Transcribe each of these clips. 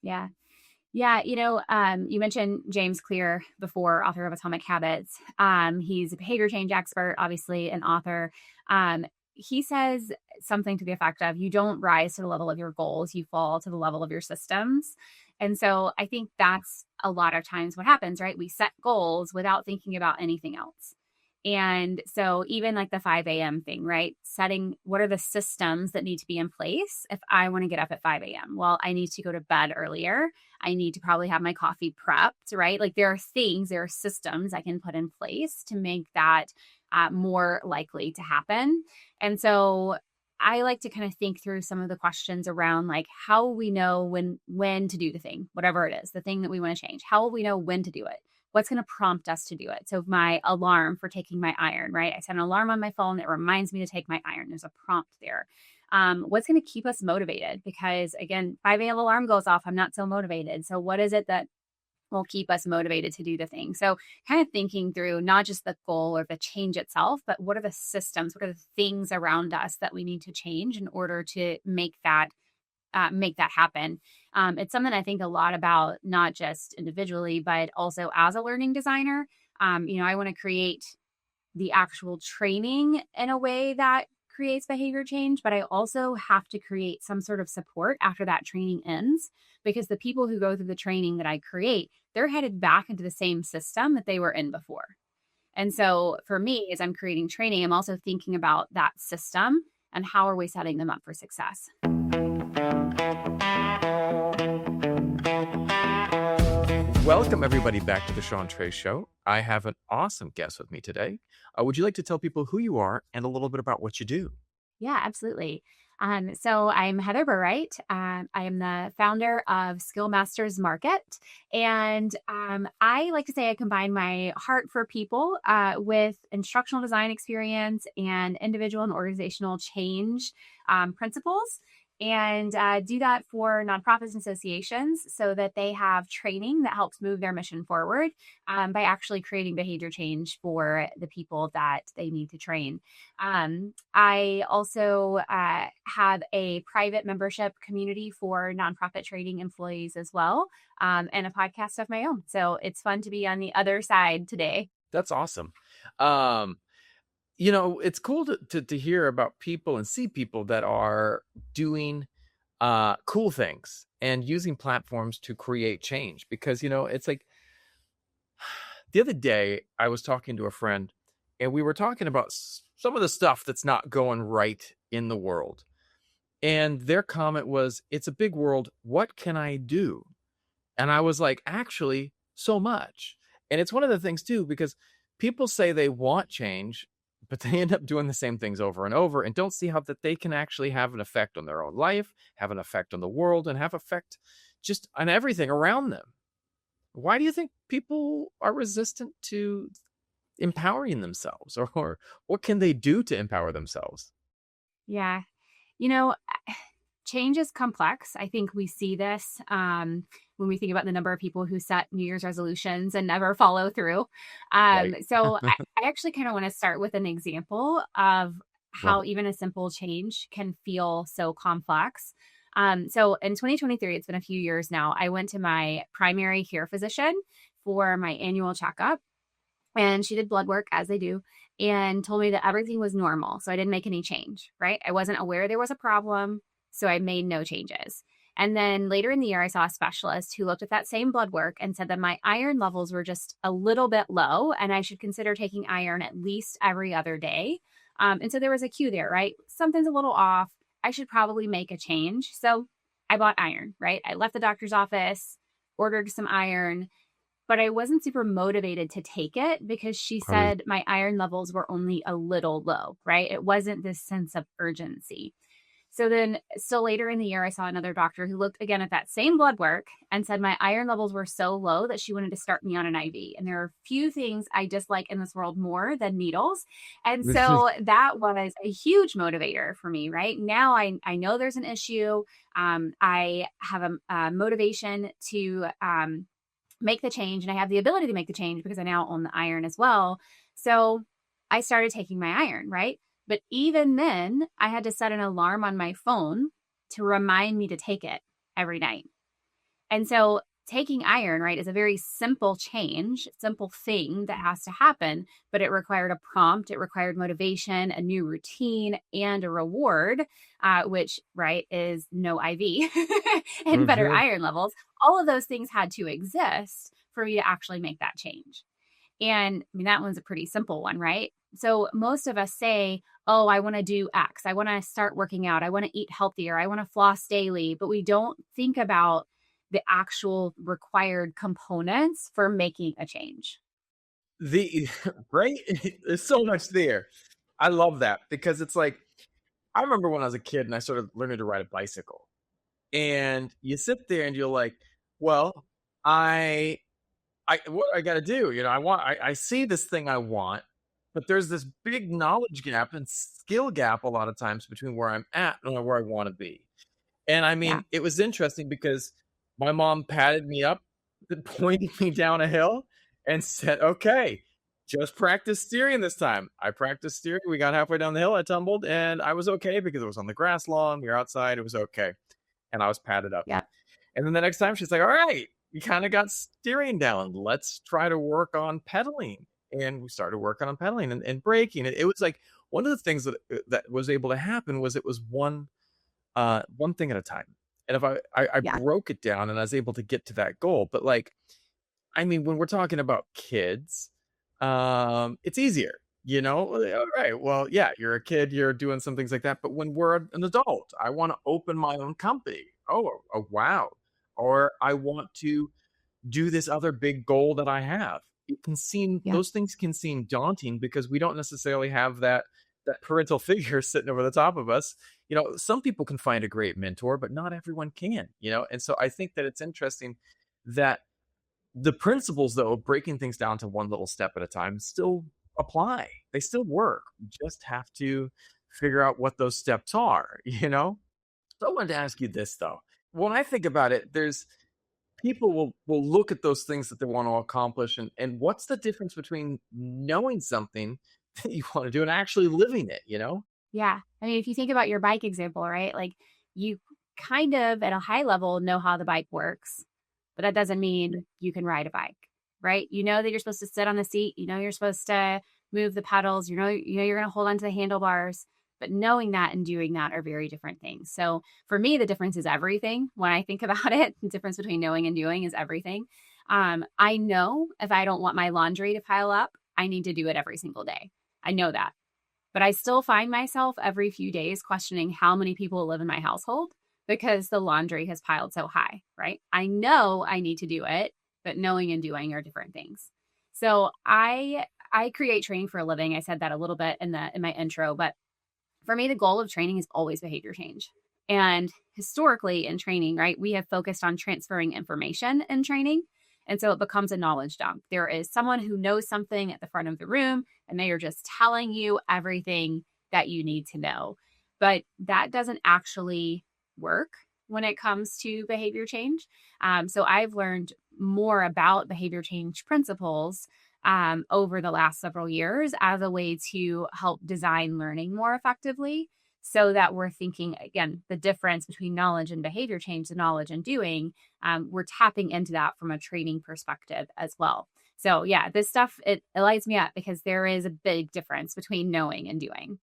Yeah. Yeah. You mentioned James Clear before, author of Atomic Habits. He's a behavior change expert, obviously an author. He says something to the effect of, you don't rise to the level of your goals, you fall to the level of your systems. And so I think that's a lot of times what happens, right? We set goals without thinking about anything else. And so even like the 5 a.m. thing, right? Setting what are the systems that need to be in place if I want to get up at 5 a.m.? Well, I need to go to bed earlier. I need to probably have my coffee prepped, right? Like there are systems I can put in place to make that more likely to happen. And so I like to kind of think through some of the questions around like how will we know when to do the thing, whatever it is, the thing that we want to change. How will we know when to do it? What's going to prompt us to do it? So my alarm for taking my iron, right? I set an alarm on my phone that reminds me to take my iron. There's a prompt there. What's going to keep us motivated? Because again, 5 a.m. alarm goes off. I'm not so motivated. So what is it that will keep us motivated to do the thing? So kind of thinking through not just the goal or the change itself, but what are the systems, what are the things around us that we need to change in order to make that happen. It's something I think a lot about, not just individually, but also as a learning designer. I want to create the actual training in a way that creates behavior change, but I also have to create some sort of support after that training ends, because the people who go through the training that I create, they're headed back into the same system that they were in before. And so for me, as I'm creating training, I'm also thinking about that system and how are we setting them up for success. Welcome, everybody, back to the Sean Trey Show. I have an awesome guest with me today. Would you like to tell people who you are and a little bit about what you do? Yeah, absolutely. So I'm Heather Burright. I am the founder of Skillmasters Market. And I like to say I combine my heart for people with instructional design experience and individual and organizational change principles. And do that for nonprofits and associations so that they have training that helps move their mission forward by actually creating behavior change for the people that they need to train. I also have a private membership community for nonprofit training employees as well, and a podcast of my own. So it's fun to be on the other side today. That's awesome. It's cool to hear about people and see people that are doing cool things and using platforms to create change, because, it's like the other day I was talking to a friend and we were talking about some of the stuff that's not going right in the world. And their comment was, it's a big world. What can I do? And I was like, actually, so much. And it's one of the things too, because people say they want change, but they end up doing the same things over and over and don't see how that they can actually have an effect on their own life, have an effect on the world, and have effect just on everything around them. Why do you think people are resistant to empowering themselves, or what can they do to empower themselves? Yeah. Change is complex. I think we see this when we think about the number of people who set New Year's resolutions and never follow through. Right. So I actually kind of want to start with an example of how even a simple change can feel so complex. So in 2023, it's been a few years now, I went to my primary care physician for my annual checkup. And she did blood work, as they do, and told me that everything was normal. So I didn't make any change, right? I wasn't aware there was a problem, so I made no changes. And then later in the year, I saw a specialist who looked at that same blood work and said that my iron levels were just a little bit low and I should consider taking iron at least every other day. And so there was a cue there, right? Something's a little off. I should probably make a change. So I bought iron, right? I left the doctor's office, ordered some iron, but I wasn't super motivated to take it because she said my iron levels were only a little low, right? It wasn't this sense of urgency. So then still later in the year, I saw another doctor who looked again at that same blood work and said my iron levels were so low that she wanted to start me on an IV. And there are few things I dislike in this world more than needles. And so that was a huge motivator for me, right? Now I know there's an issue. I have a motivation to make the change, and I have the ability to make the change because I now own the iron as well. So I started taking my iron, right? But even then, I had to set an alarm on my phone to remind me to take it every night. And so taking iron, right, is a very simple change, simple thing that has to happen, but it required a prompt, it required motivation, a new routine, and a reward, which, right, is no IV and better Mm-hmm. iron levels. All of those things had to exist for me to actually make that change. And I mean, that one's a pretty simple one, right? So most of us say, oh, I want to do X. I want to start working out. I want to eat healthier. I want to floss daily. But we don't think about the actual required components for making a change. The right, there's so much there. I love that because it's like I remember when I was a kid and I started learning to ride a bicycle, and you sit there and you're like, well, I what I got to do, I see this thing I want, but there's this big knowledge gap and skill gap a lot of times between where I'm at and where I want to be. And I Yeah. mean, it was interesting because my mom patted me up, pointed me down a hill, and said, okay, just practice steering this time. I practiced steering. We got halfway down the hill. I tumbled and I was okay because it was on the grass lawn. We were outside. It was okay. And I was patted up. Yeah. And then the next time she's like, all right, you kind of got steering down. Let's try to work on pedaling. And we started working on pedaling and braking. It was like one of the things that was able to happen was it was one thing at a time. And if I Yeah. broke it down and I was able to get to that goal. But like, I mean, when we're talking about kids, it's easier, all right, well, yeah, you're a kid, you're doing some things like that. But when we're an adult, I want to open my own company. Oh, wow. Or I want to do this other big goal that I have. Yeah. Those things can seem daunting because we don't necessarily have that parental figure sitting over the top of us. Some people can find a great mentor, but not everyone can, and so I think that it's interesting that the principles, though, of breaking things down to one little step at a time still apply. They still work. You just have to figure out what those steps are. So I wanted to ask you this, though. When I think about it, there's people will look at those things that they want to accomplish, and what's the difference between knowing something that you want to do and actually living it? Yeah. I mean, if you think about your bike example, right? Like you kind of at a high level know how the bike works, but that doesn't mean you can ride a bike, right? You know that you're supposed to sit on the seat, you know you're supposed to move the pedals, you know you're going to hold onto the handlebars, but knowing that and doing that are very different things. So for me, the difference is everything. When I think about it, the difference between knowing and doing is everything. I know if I don't want my laundry to pile up, I need to do it every single day. I know that. But I still find myself every few days questioning how many people live in my household because the laundry has piled so high, right? I know I need to do it, but knowing and doing are different things. So I create training for a living. I said that a little bit in my intro, but for me the goal of training is always behavior change. And historically in training, right, we have focused on transferring information in training. And so it becomes a knowledge dump. There is someone who knows something at the front of the room, and they are just telling you everything that you need to know. But that doesn't actually work when it comes to behavior change. So I've learned more about behavior change principles over the last several years as a way to help design learning more effectively, so that we're thinking, again, the difference between knowledge and behavior change, the knowledge and doing, we're tapping into that from a training perspective as well. So yeah, this stuff, it lights me up because there is a big difference between knowing and doing.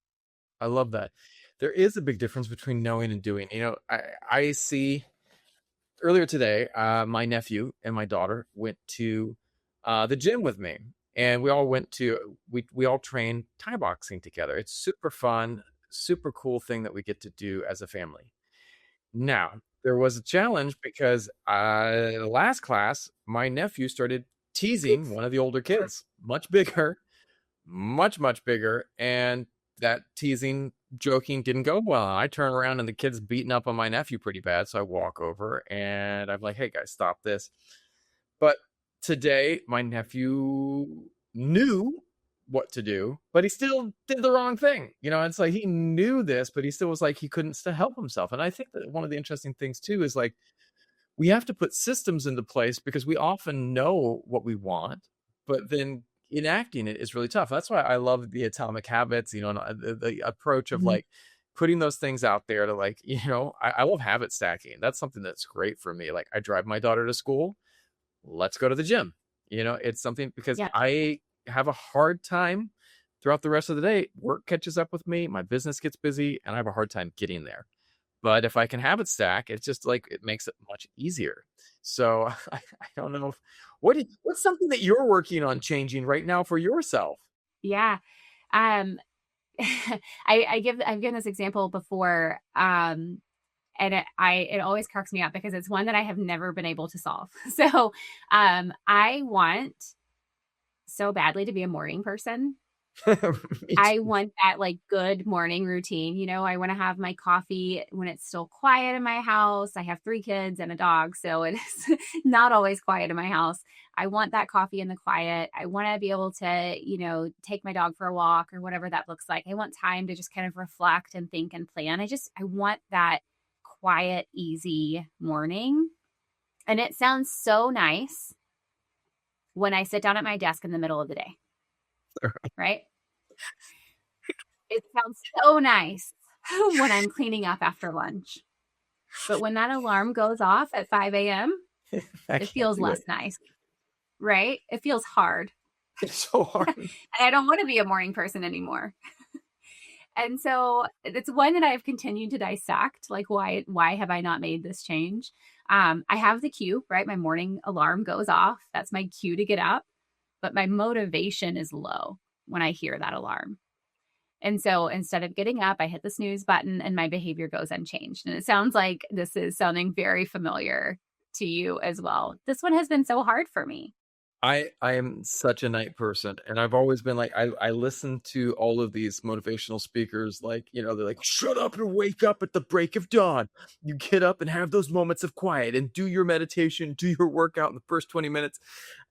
I love that. There is a big difference between knowing and doing. I see earlier today, my nephew and my daughter went to the gym with me, and we all train Thai boxing together. It's super fun, super cool thing that we get to do as a family. Now, there was a challenge because the last class, my nephew started teasing one of the older kids, much bigger, much bigger, and that teasing, joking didn't go well. I turn around and the kid's beating up on my nephew pretty bad, so I walk over and I'm like, "Hey guys, stop this." But today, my nephew knew what to do, but he still did the wrong thing. It's like he knew this, but he still was like he couldn't still help himself. And I think that one of the interesting things too is like we have to put systems into place because we often know what we want, but then enacting it is really tough. That's why I love the atomic habits, and the approach of Mhm. like putting those things out there to like, I love habit stacking. That's something that's great for me. Like I drive my daughter to school. Let's go to the gym. It's something because Yeah. I have a hard time throughout the rest of the day. Work catches up with me. My business gets busy and I have a hard time getting there. But if I can habit stack, it's just like, it makes it much easier. So I don't know. What's something that you're working on changing right now for yourself? Yeah. Um, I've given this example before. And it always cracks me up because it's one that I have never been able to solve. So, I want so badly to be a morning person. I want that like good morning routine. I want to have my coffee when it's still quiet in my house. I have 3 kids and a dog, so it is not always quiet in my house. I want that coffee in the quiet. I want to be able to, take my dog for a walk or whatever that looks like. I want time to just kind of reflect and think and plan. I want that quiet, easy morning. And it sounds so nice when I sit down at my desk in the middle of the day. Right? It sounds so nice when I'm cleaning up after lunch. But when that alarm goes off at 5 a.m., it feels less nice. Right? It feels hard. It's so hard. And I don't want to be a morning person anymore. And so it's one that I've continued to dissect. Like, why have I not made this change? I have the cue, right? My morning alarm goes off. That's my cue to get up. But my motivation is low when I hear that alarm. And so instead of getting up, I hit the snooze button and my behavior goes unchanged. And it sounds like this is sounding very familiar to you as well. This one has been so hard for me. I am such a night person, and I've always been like, I listen to all of these motivational speakers, like, they're like, shut up and wake up at the break of dawn. You get up and have those moments of quiet and do your meditation, do your workout in the first 20 minutes.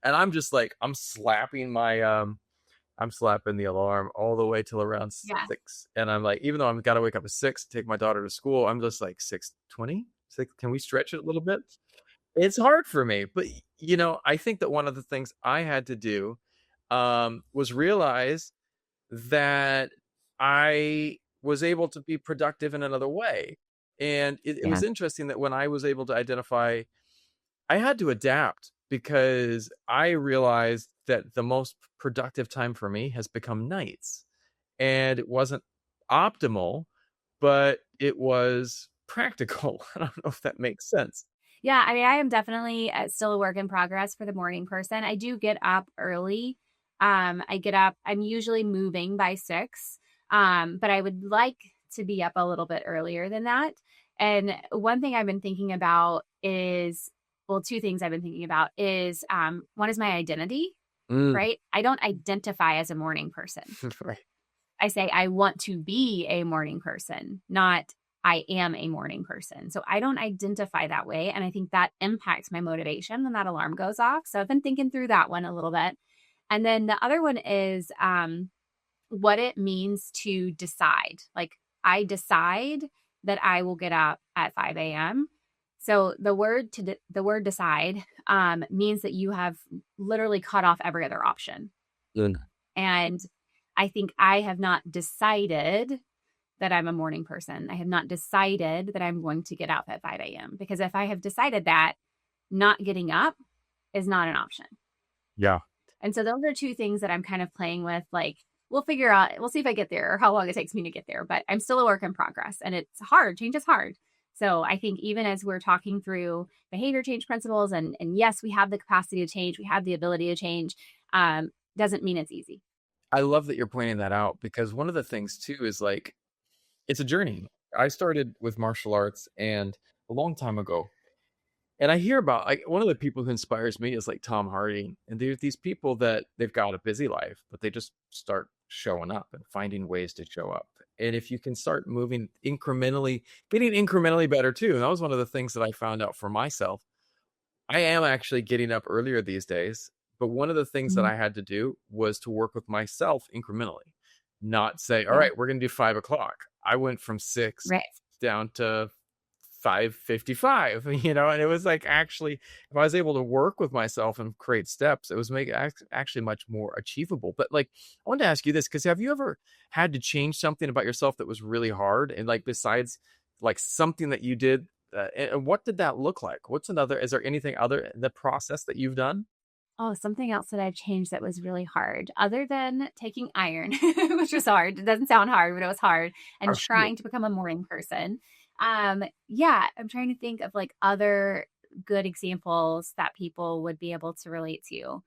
And I'm just like, I'm slapping the alarm all the way till around 6. And I'm like, even though I've got to wake up at 6 to take my daughter to school, I'm just like 6:20. Can we stretch it a little bit? It's hard for me, but I think that one of the things I had to do was realize that I was able to be productive in another way. And it was interesting that when I was able to identify, I had to adapt because I realized that the most productive time for me has become nights. And it wasn't optimal, but it was practical. I don't know if that makes sense. Yeah, I mean, I am definitely still a work in progress for the morning person. I do get up early. I'm usually moving by 6, but I would like to be up a little bit earlier than that. And one thing I've been thinking about is, well, 2 things I've been thinking about is, one is my identity, right? I don't identify as a morning person. Right. I say I want to be a morning person, not I am a morning person. So I don't identify that way. And I think that impacts my motivation when that alarm goes off. So I've been thinking through that one a little bit. And then the other one is what it means to decide. Like, I decide that I will get up at 5 a.m. So the word decide means that you have literally cut off every other option. And I think I have not decided that I'm a morning person. I have not decided that I'm going to get up at 5 a.m. because if I have decided that, not getting up is not an option. Yeah. And so those are 2 things that I'm kind of playing with. Like, we'll see if I get there or how long it takes me to get there, but I'm still a work in progress and it's hard. Change is hard. So I think even as we're talking through behavior change principles and yes, we have the capacity to change, we have the ability to change, doesn't mean it's easy. I love that you're pointing that out because one of the things too is like, it's a journey. I started with martial arts and a long time ago. And I hear about, like, one of the people who inspires me is like Tom Hardy. And there's these people that they've got a busy life, but they just start showing up and finding ways to show up. And if you can start moving incrementally, getting incrementally better too. And that was one of the things that I found out for myself. I am actually getting up earlier these days. But one of the things that I had to do was to work with myself incrementally, not say, all right, we're going to do 5 o'clock. I went from 6 down to 5:55, and it was like, actually, if I was able to work with myself and create steps, it was actually much more achievable. But like, I wanted to ask you this, because have you ever had to change something about yourself that was really hard? And like, besides like something that you did, and what did that look like? Is there anything other in the process that you've done? Oh, something else that I've changed that was really hard, other than taking iron, which was hard. It doesn't sound hard, but it was hard, and Oh, shoot. trying to become a morning person. Yeah, I'm trying to think of like other good examples that people would be able to relate to.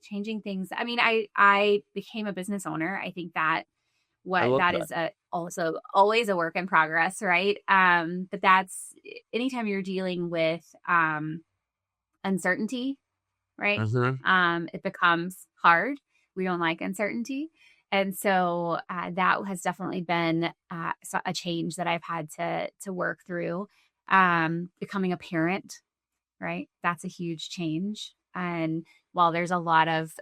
Changing things. I mean, I became a business owner. I think that I what love that that. is also always a work in progress, right? But that's anytime you're dealing with uncertainty, right? Mhm. It becomes hard. We don't like uncertainty. And so that has definitely been a change that I've had to work through. Becoming a parent, right? That's a huge change. And while there's a lot of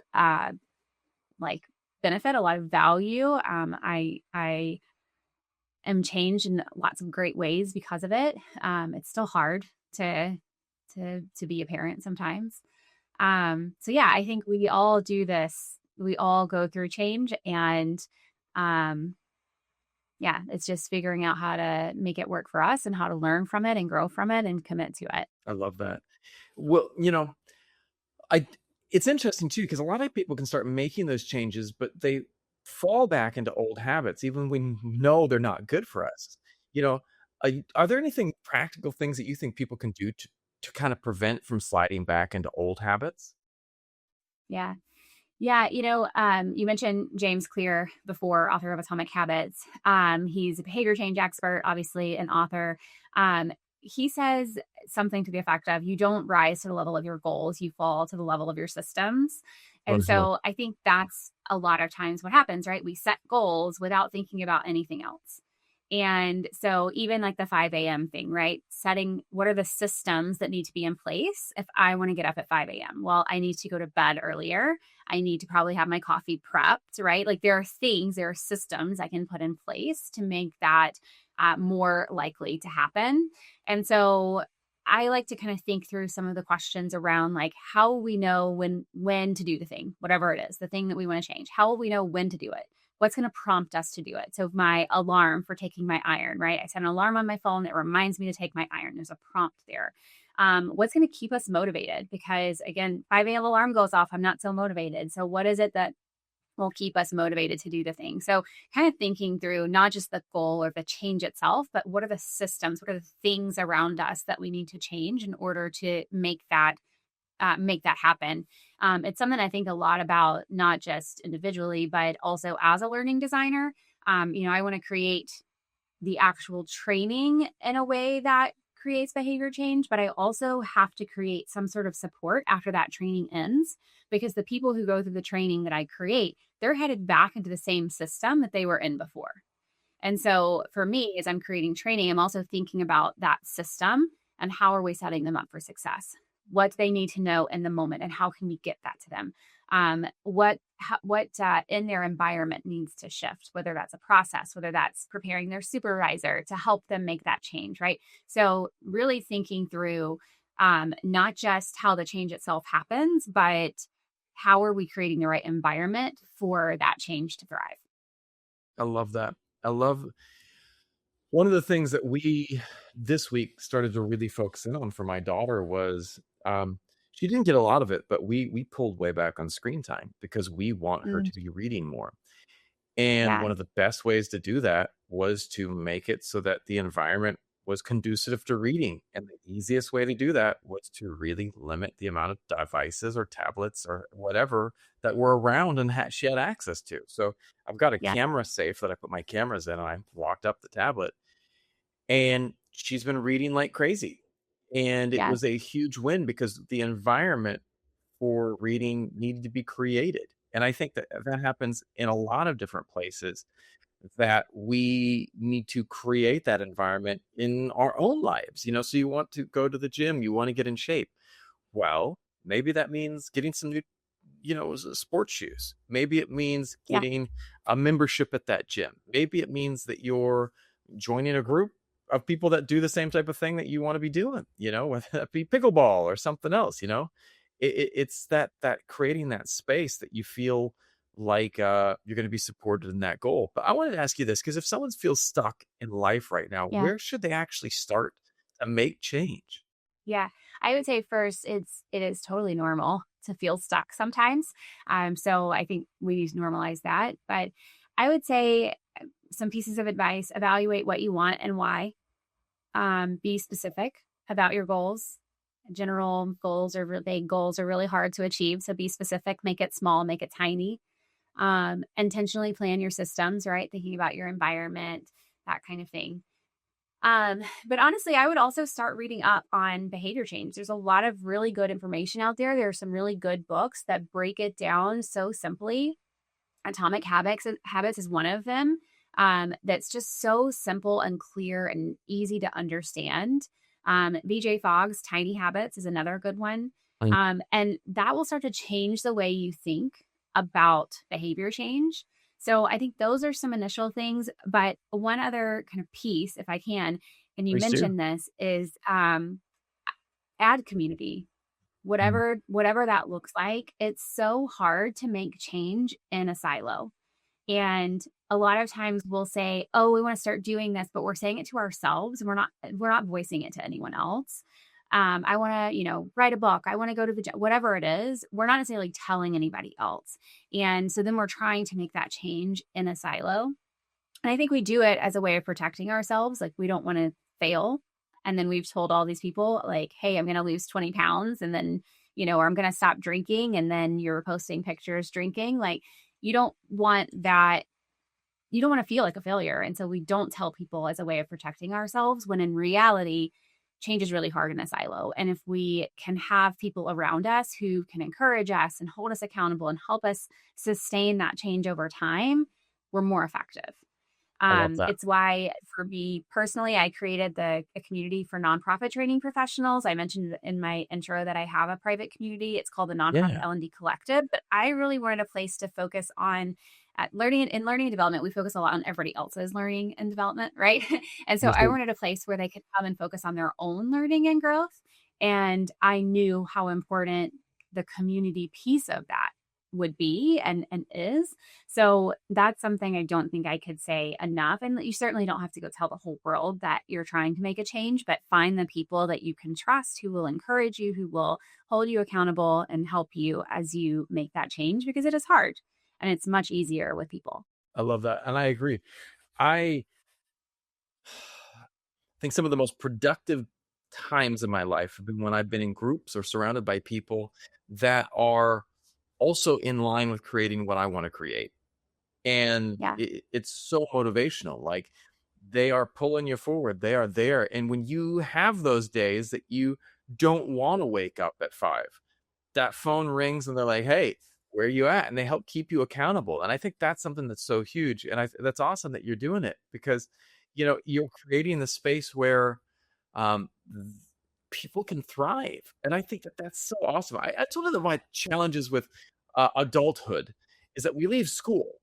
like benefit, a lot of value, I am changed in lots of great ways because of it. It's still hard to to be a parent sometimes. So yeah, I think we all do this. We all go through change, and um, yeah, it's just figuring out how to make it work for us and how to learn from it and grow from it and commit to it. I love that. Well, I it's interesting too, because a lot of people can start making those changes, but they fall back into old habits, even when we know they're not good for us. You know, are there anything practical things that you think people can do to kind of prevent from sliding back into old habits? Yeah. Yeah, you mentioned James Clear before, author of Atomic Habits. He's a behavior change expert, obviously an author. He says something to the effect of, you don't rise to the level of your goals, you fall to the level of your systems. And Mhm. so I think that's a lot of times what happens, right? We set goals without thinking about anything else. And so even like the 5 a.m. thing, right? Setting what are the systems that need to be in place if I want to get up at 5 a.m.? Well, I need to go to bed earlier. I need to probably have my coffee prepped, right? Like there are systems I can put in place to make that more likely to happen. And so I like to kind of think through some of the questions around like how will we know when to do the thing, whatever it is, the thing that we want to change. How will we know when to do it? What's going to prompt us to do it? So my alarm for taking my iron, right? I set an alarm on my phone that reminds me to take my iron. There's a prompt there. What's going to keep us motivated? Because again, 5 a.m. alarm goes off. I'm not so motivated. So what is it that will keep us motivated to do the thing? So kind of thinking through not just the goal or the change itself, but what are the systems, what are the things around us that we need to change in order to make that happen. It's something I think a lot about, not just individually, but also as a learning designer. I want to create the actual training in a way that creates behavior change, but I also have to create some sort of support after that training ends, because the people who go through the training that I create, they're headed back into the same system that they were in before. And so for me, as I'm creating training, I'm also thinking about that system and how are we setting them up for success? What do they need to know in the moment, and how can we get that to them? What in their environment needs to shift, whether that's a process, whether that's preparing their supervisor to help them make that change, right? So really thinking through not just how the change itself happens, but how are we creating the right environment for that change to thrive? I love that. I love one of the things that we this week started to really focus in on for my daughter was, she didn't get a lot of it, but we pulled way back on screen time because we want her Mm, to be reading more. And yeah, one of the best ways to do that was to make it so that the environment was conducive to reading. And the easiest way to do that was to really limit the amount of devices or tablets or whatever that were around and she had access to. So I've got a yeah, camera safe that I put my cameras in, and I locked up the tablet, and she's been reading like crazy. And it yeah, was a huge win because the environment for reading needed to be created. And I think that that happens in a lot of different places, that we need to create that environment in our own lives. So you want to go to the gym, you want to get in shape. Well, maybe that means getting some new, sports shoes. Maybe it means yeah, getting a membership at that gym. Maybe it means that you're joining a group of people that do the same type of thing that you want to be doing, whether that be pickleball or something else. It's that creating that space that you feel like you're going to be supported in that goal. But I wanted to ask you this, because if someone feels stuck in life right now, Yeah. where should they actually start to make change? Yeah. I would say first, it is totally normal to feel stuck sometimes. So I think we need to normalize that. But I would say some pieces of advice: evaluate what you want and why. Be specific about your goals. General goals or vague goals are really hard to achieve. So be specific, make it small, make it tiny. Intentionally plan your systems, right? Thinking about your environment, that kind of thing. But honestly, I would also start reading up on behavior change. There's a lot of really good information out there. There are some really good books that break it down so simply. Atomic Habits is one of them. That's just so simple and clear and easy to understand. BJ Fogg's Tiny Habits is another good one. And that will start to change the way you think about behavior change. So I think those are some initial things. But one other kind of piece, if I can, and you Please do. mentioned this, is add community. Mm. Whatever that looks like. It's so hard to make change in a silo. And a lot of times we'll say, "Oh, we want to start doing this," but we're saying it to ourselves, and we're not voicing it to anyone else. I want to, write a book. I want to go to the gym, whatever it is. We're not necessarily telling anybody else. And so then we're trying to make that change in a silo. And I think we do it as a way of protecting ourselves. Like, we don't want to fail. And then we've told all these people, like, hey, I'm going to lose 20 pounds. And then, or I'm going to stop drinking. And then you're posting pictures drinking. Like, you don't want that. You don't want to feel like a failure. And so we don't tell people as a way of protecting ourselves, when in reality, change is really hard in a silo. And if we can have people around us who can encourage us and hold us accountable and help us sustain that change over time, we're more effective. I love that. It's why, for me personally, I created a community for nonprofit training professionals. I mentioned in my intro that I have a private community. It's called the Nonprofit Yeah. L&D Collective, but I really wanted a place to focus on learning and development. We focus a lot on everybody else's learning and development, right? And so We I do. wanted a place where they could come and focus on their own learning and growth. And I knew how important the community piece of that would be and is. So that's something I don't think I could say enough. And you certainly don't have to go tell the whole world that you're trying to make a change, but find the people that you can trust, who will encourage you, who will hold you accountable and help you as you make that change, because it is hard and it's much easier with people. I love that. And I agree. I think some of the most productive times in my life have been when I've been in groups or surrounded by people that are also in line with creating what I want to create. And Yeah. it's so motivational. Like, they are pulling you forward. They are there. And when you have those days that you don't want to wake up at 5, that phone rings and they're like, "Hey, where are you at?" And they help keep you accountable. And I think that's something that's so huge. And that's awesome that you're doing it, because, you're creating the space where um, people can thrive. And I think that that's so awesome. It's one of my challenges with adulthood is that we leave school.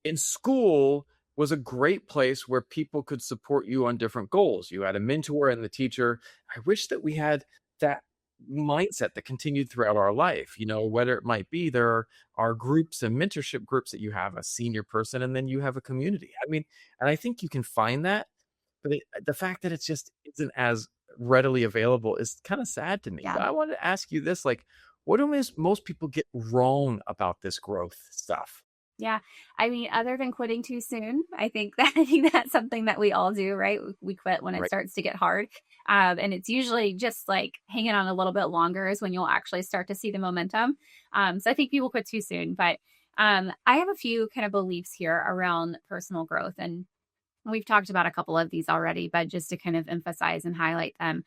In school was a great place where people could support you on different goals. You had a mentor and the teacher. I wish that we had that mindset that continued throughout our life, whether it might be there are groups and mentorship groups that you have a senior person, and then you have a community. I mean, and I think you can find that, but the fact that it's just isn't as readily available is kind of sad to me. Yeah. But I wanted to ask you this, like, what do most people get wrong about this growth stuff? Yeah. I mean, other than quitting too soon, I think that's something that we all do, right? We quit when it Right. starts to get hard. And it's usually just like hanging on a little bit longer is when you'll actually start to see the momentum. So I think people quit too soon, but I have a few kind of beliefs here around personal growth, and we've talked about a couple of these already, but just to kind of emphasize and highlight them.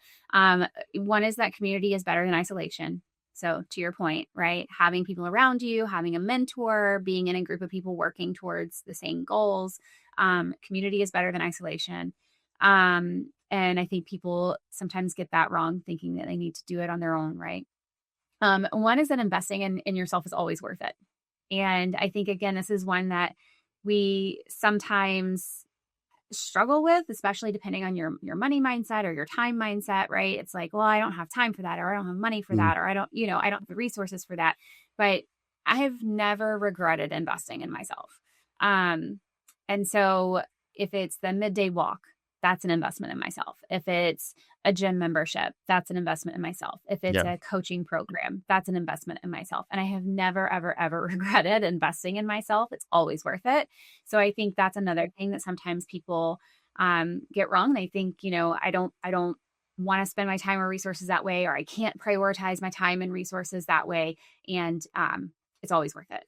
One is that community is better than isolation. So, to your point, right? Having people around you, having a mentor, being in a group of people working towards the same goals. Community is better than isolation. And I think people sometimes get that wrong, thinking that they need to do it on their own, right? One is that investing in yourself is always worth it. And I think, again, this is one that we sometimes struggle with, especially depending on your money mindset or your time mindset, right? It's like, well, I don't have time for that, or I don't have money for Mm. that, or I don't, I don't have the resources for that. But I have never regretted investing in myself. Um, and so if it's the midday walk, that's an investment in myself. If it's a gym membership, that's an investment in myself. If it's Yeah. a coaching program, that's an investment in myself. And I have never, ever, ever regretted investing in myself. It's always worth it. So I think that's another thing that sometimes people get wrong. They think, I don't want to spend my time or resources that way, or I can't prioritize my time and resources that way. And it's always worth it.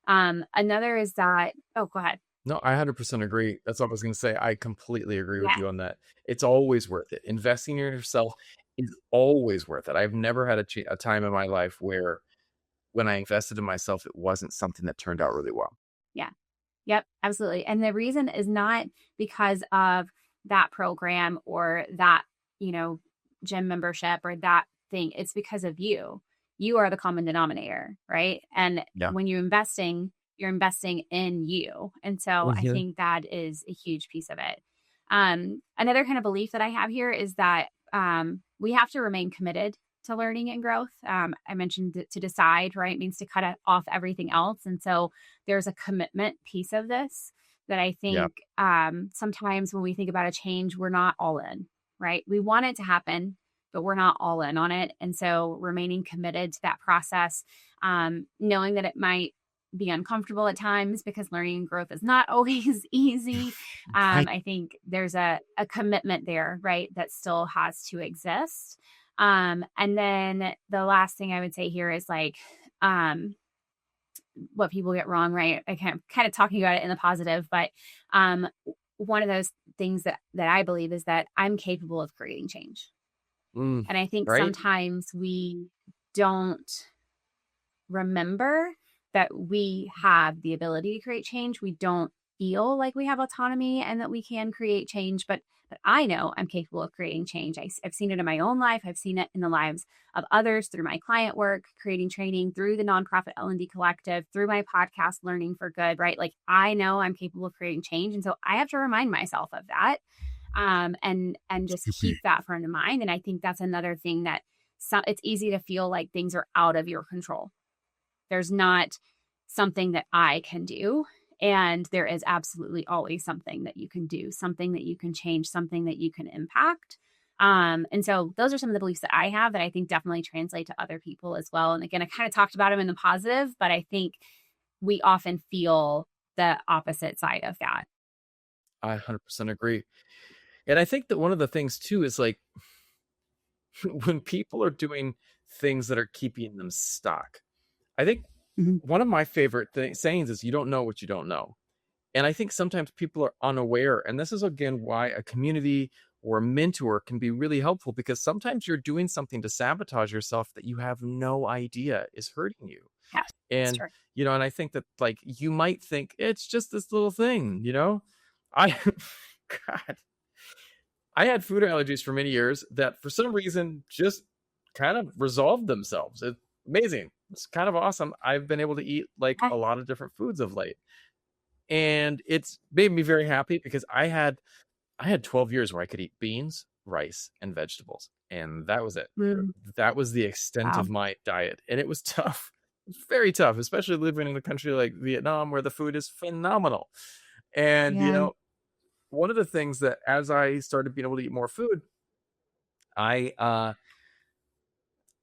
Another is that, oh, go ahead. No, I 100% agree. That's what I was going to say. I completely agree with Yeah. you on that. It's always worth it. Investing in yourself is always worth it. I've never had a time in my life where when I invested in myself, it wasn't something that turned out really well. Yeah. Yep, absolutely. And the reason is not because of that program or that, gym membership or that thing. It's because of you. You are the common denominator, right? And Yeah. when you're investing in you. And so I Mhm. think that is a huge piece of it. Another kind of belief that I have here is that we have to remain committed to learning and growth. I mentioned to decide, right, means to cut off everything else. And so there's a commitment piece of this that I Yeah. think sometimes when we think about a change, we're not all in, right? We want it to happen, but we're not all in on it. And so remaining committed to that process, knowing that it might be uncomfortable at times because learning and growth is not always easy. Right. I think there's a commitment there, right, that still has to exist. And then the last thing I would say here is like, what people get wrong, right? I kind of talking about it in the positive, but one of those things that I believe is that I'm capable of creating change. Mm, And I think right? sometimes we don't remember that we have the ability to create change. We don't feel like we have autonomy and that we can create change, but I know I'm capable of creating change. I've seen it in my own life. I've seen it in the lives of others through my client work, creating training, through the nonprofit L&D Collective, through my podcast, Learning for Good, right? Like I know I'm capable of creating change. And so I have to remind myself of that, and just keep that front of mind. And I think that's another thing that it's easy to feel like things are out of your control. There's not something that I can do. And there is absolutely always something that you can do, something that you can change, something that you can impact. And so those are some of the beliefs that I have that I think definitely translate to other people as well. And again, I kind of talked about them in the positive, but I think we often feel the opposite side of that. I 100% agree. And I think that one of the things too is like when people are doing things that are keeping them stuck. I think Mhm. one of my favorite sayings is you don't know what you don't know. And I think sometimes people are unaware. And this is, again, why a community or a mentor can be really helpful, because sometimes you're doing something to sabotage yourself that you have no idea is hurting you. Yes, that's And, true. and I think that like you might think it's just this little thing. I, God, I had food allergies for many years that for some reason just kind of resolved themselves. It's amazing. It's kind of awesome. I've been able to eat like Yeah, a lot of different foods of late. And it's made me very happy because I had 12 years where I could eat beans, rice, and vegetables. And that was it. mm, That was the extent wow. of my diet. And it was tough. It was very tough, especially living in a country like Vietnam where the food is phenomenal. And, Yeah. one of the things that as I started being able to eat more food, I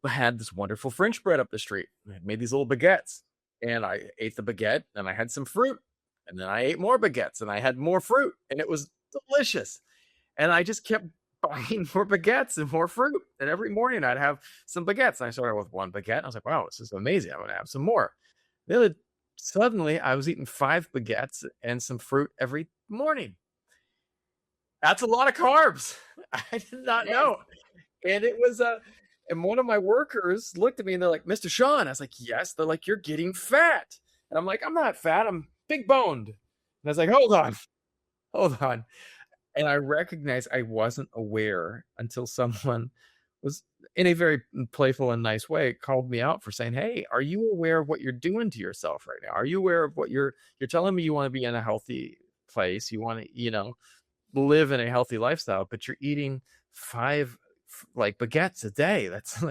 had this wonderful French bread up the street. I made these little baguettes, and I ate the baguette, and I had some fruit, and then I ate more baguettes, and I had more fruit, and it was delicious. And I just kept buying more baguettes and more fruit. And every morning I'd have some baguettes. And I started with one baguette. I was like, wow, this is amazing. I'm going to have some more. Then suddenly I was eating 5 baguettes and some fruit every morning. That's a lot of carbs. I did not It is. know. And it was and one of my workers looked at me and they're like, Mr. Sean. I was like, yes. They're like, you're getting fat. And I'm like, I'm not fat. I'm big boned. And I was like, hold on. And I recognized I wasn't aware until someone was, in a very playful and nice way, called me out for saying, hey, are you aware of what you're doing to yourself right now? Are you aware of what you're telling me? You want to be in a healthy place. You want to, live in a healthy lifestyle, but you're eating 5 like baguettes a day. That's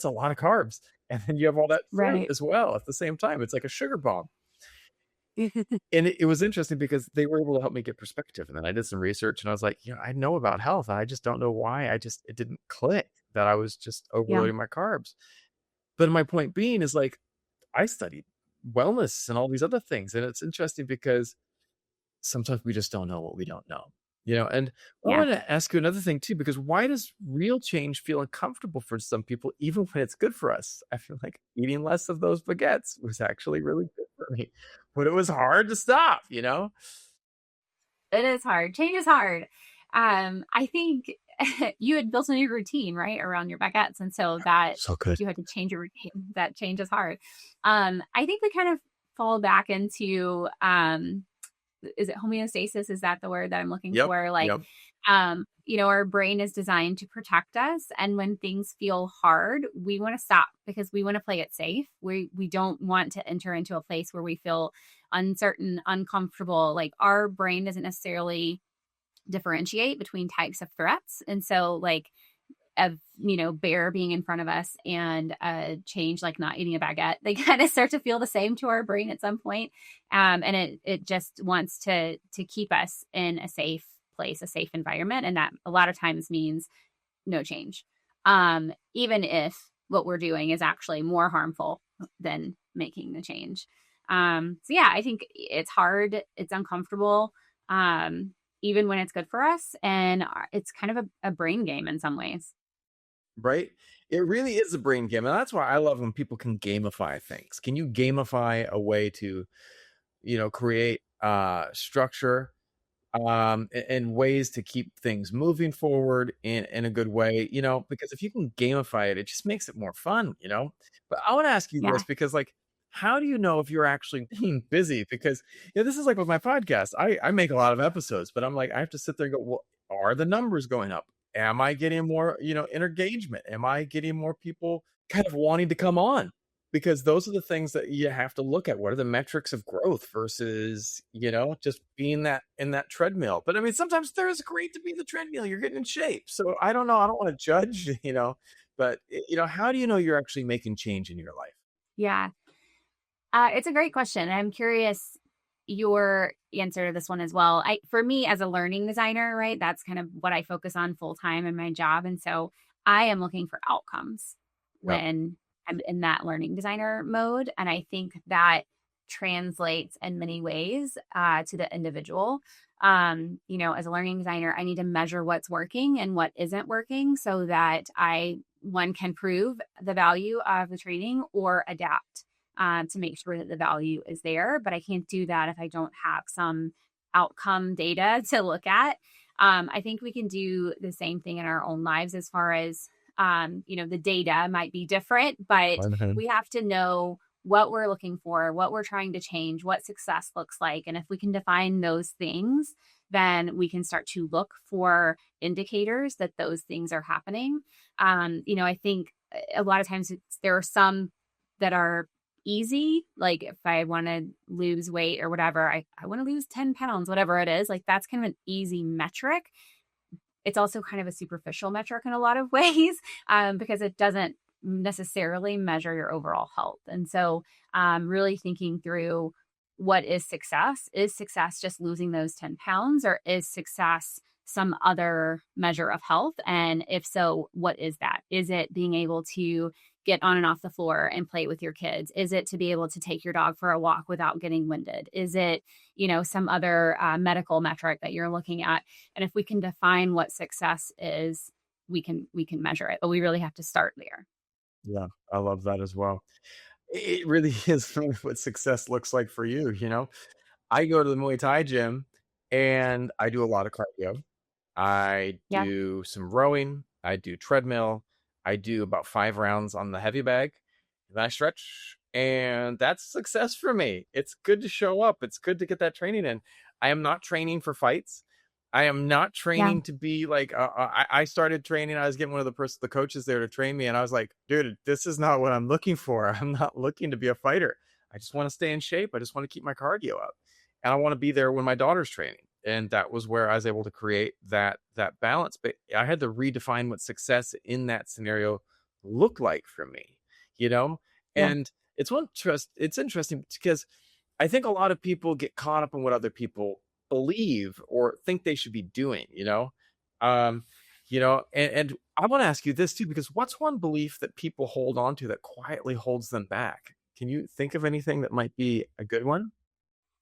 a lot of carbs. And then you have all that fruit Right. as well at the same time. It's like a sugar bomb. And it was interesting because they were able to help me get perspective. And then I did some research and I was like, I know about health. I just don't know why. It didn't click that I was just Yeah. overloading my carbs. But my point being is like, I studied wellness and all these other things. And it's interesting because sometimes we just don't know what we don't know, and I Yeah. want to ask you another thing too, because why does real change feel uncomfortable for some people, even when it's good for us? I feel like eating less of those baguettes was actually really good for me, but it was hard to stop. It is hard. Change is hard. I think you had built a new routine, right, around your baguettes. And so that So if good. you had to change your routine, that change is hard. I think we kind of fall back into is it homeostasis? Is that the word that I'm looking Yep. for? Like, Yep. our brain is designed to protect us. And when things feel hard, we want to stop because we want to play it safe. We don't want to enter into a place where we feel uncertain, uncomfortable. Like our brain doesn't necessarily differentiate between types of threats. And so like of bear being in front of us and change like not eating a baguette, they kind of start to feel the same to our brain at some point. And it just wants to keep us in a safe place, a safe environment, and that a lot of times means no change, even if what we're doing is actually more harmful than making the change. So yeah, I think it's hard, it's uncomfortable, even when it's good for us, and it's kind of a brain game in some ways. Right? It really is a brain game. And that's why I love when people can gamify things. Can you gamify a way to, create structure and ways to keep things moving forward in a good way, because if you can gamify it, it just makes it more fun. But I want to ask you Yeah. this because, like, how do you know if you're actually being busy? Because this is like with my podcast. I make a lot of episodes, but I'm like, I have to sit there and go, well, are the numbers going up? Am I getting more, engagement? Am I getting more people kind of wanting to come on? Because those are the things that you have to look at. What are the metrics of growth versus, just being that in that treadmill? But I mean, sometimes it's great to be in the treadmill. You're getting in shape. So I don't know. I don't want to judge, but how do you know you're actually making change in your life? Yeah. It's a great question. I'm curious your answer to this one as well. For me as a learning designer, right, that's kind of what I focus on full time in my job. And so I am looking for outcomes Yep. when I'm in that learning designer mode. And I think that translates in many ways to the individual. As a learning designer, I need to measure what's working and what isn't working so that one can prove the value of the training or adapt to make sure that the value is there. But I can't do that if I don't have some outcome data to look at. I think we can do the same thing in our own lives as far as, the data might be different, but we have to know what we're looking for, what we're trying to change, what success looks like. And if we can define those things, then we can start to look for indicators that those things are happening. I think a lot of times there are some that are easy. Like if I want to lose weight or whatever, I want to lose 10 pounds, whatever it is, like that's kind of an easy metric. It's also kind of a superficial metric in a lot of ways because it doesn't necessarily measure your overall health. And so really thinking through what is success? Is success just losing those 10 pounds or is success some other measure of health? And if so, what is that? Is it being able to get on and off the floor and play with your kids? Is it to be able to take your dog for a walk without getting winded? Is it, some other medical metric that you're looking at? And if we can define what success is, we can measure it, but we really have to start there. Yeah, I love that as well. It really is what success looks like for you. I go to the Muay Thai gym and I do a lot of cardio. I Yeah. do some rowing. I do treadmill. I do about 5 rounds on the heavy bag. Then I stretch, and that's success for me. It's good to show up. It's good to get that training in. I am not training for fights. I am not Yeah. training to be like. I started training. I was getting one of the coaches there to train me, and I was like, dude, this is not what I'm looking for. I'm not looking to be a fighter. I just want to stay in shape. I just want to keep my cardio up, and I want to be there when my daughter's training. And that was where I was able to create that balance. But I had to redefine what success in that scenario looked like for me, you know? Yeah. And it's interesting because I think a lot of people get caught up in what other people believe or think they should be doing, you know? Um, and I want to ask you this too, because what's one belief that people hold on to that quietly holds them back? Can you think of anything that might be a good one?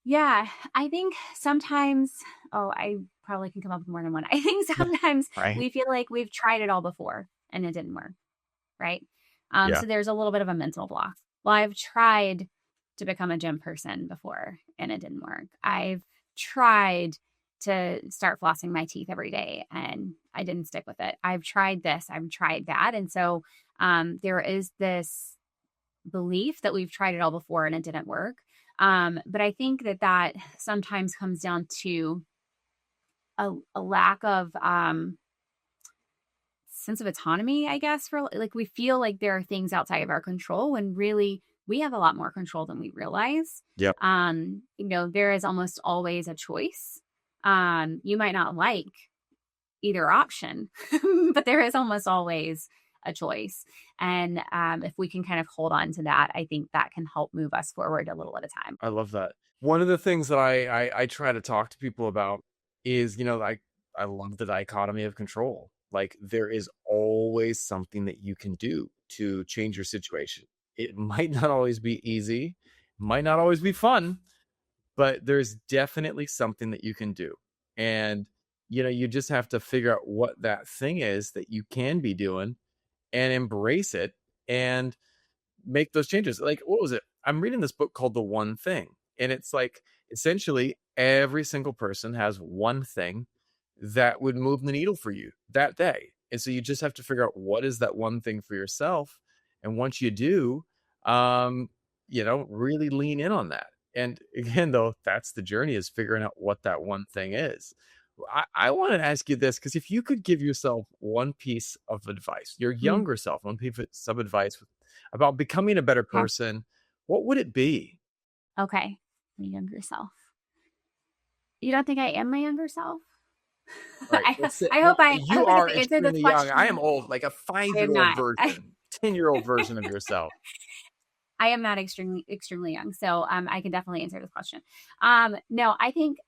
Yeah, I think sometimes, I probably can come up with more than one. I think sometimes Right. we feel like we've tried it all before and it didn't work, right? Yeah. So there's a little bit of a mental block. Well, I've tried to become a gym person before and it didn't work. I've tried to start flossing my teeth every day and I didn't stick with it. I've tried this, I've tried that. And so there is this belief that we've tried it all before and it didn't work. But I think that sometimes comes down to a lack of sense of autonomy, I guess, for like we feel like there are things outside of our control when really we have a lot more control than we realize. Yep. There is almost always a choice. You might not like either option, but there is almost always a choice. And if we can kind of hold on to that, I think that can help move us forward a little at a time. I love that. One of the things that I try to talk to people about is, I love the dichotomy of control. Like there is always something that you can do to change your situation. It might not always be easy, might not always be fun, but there's definitely something that you can do. And, you just have to figure out what that thing is that you can be doing and embrace it and make those changes. Like, what was it? I'm reading this book called The One Thing. And it's like, essentially, every single person has one thing that would move the needle for you that day. And so you just have to figure out what is that one thing for yourself. And once you do, really lean in on that. And again, though, that's the journey, is figuring out what that one thing is. I want to ask you this, because if you could give yourself one piece of advice, your Mm, younger self, one piece of advice about becoming a better okay. person, what would it be? Okay. My younger self. You don't think I am my younger self? All right, I, let's say, I well, hope I you get are to answer this extremely young. I am question. old, like a I am 5-year-old not. version, 10-year-old version of yourself. I am not extremely young, so I can definitely answer this question. No, I think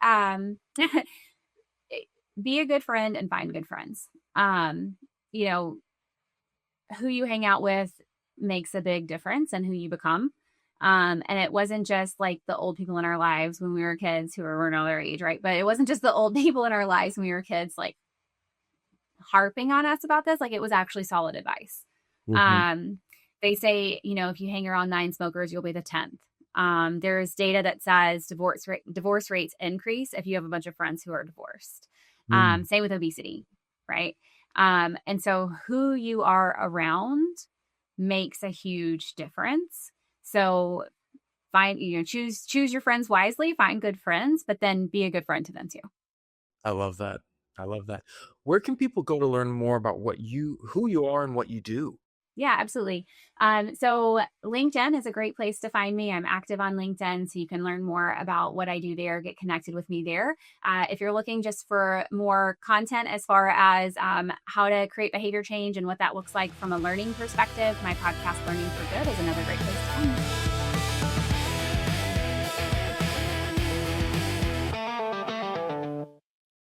be a good friend and find good friends. You know, who you hang out with makes a big difference in who you become. And it wasn't just like the old people in our lives when we were kids who were now their age, right? But it wasn't just the old people in our lives when we were kids, like harping on us about this. Like it was actually solid advice. Mm-hmm. Um, they say, if you hang around 9 smokers, you'll be the 10th. There's data that says divorce rates increase if you have a bunch of friends who are divorced. Mm. Same with obesity, right? And so who you are around makes a huge difference. So choose your friends wisely, find good friends, but then be a good friend to them too. I love that. I love that. Where can people go to learn more about who you are and what you do? Yeah, absolutely. So LinkedIn is a great place to find me. I'm active on LinkedIn, so you can learn more about what I do there, get connected with me there. If you're looking just for more content as far as how to create behavior change and what that looks like from a learning perspective, my podcast, Learning for Good, is another great place to find me.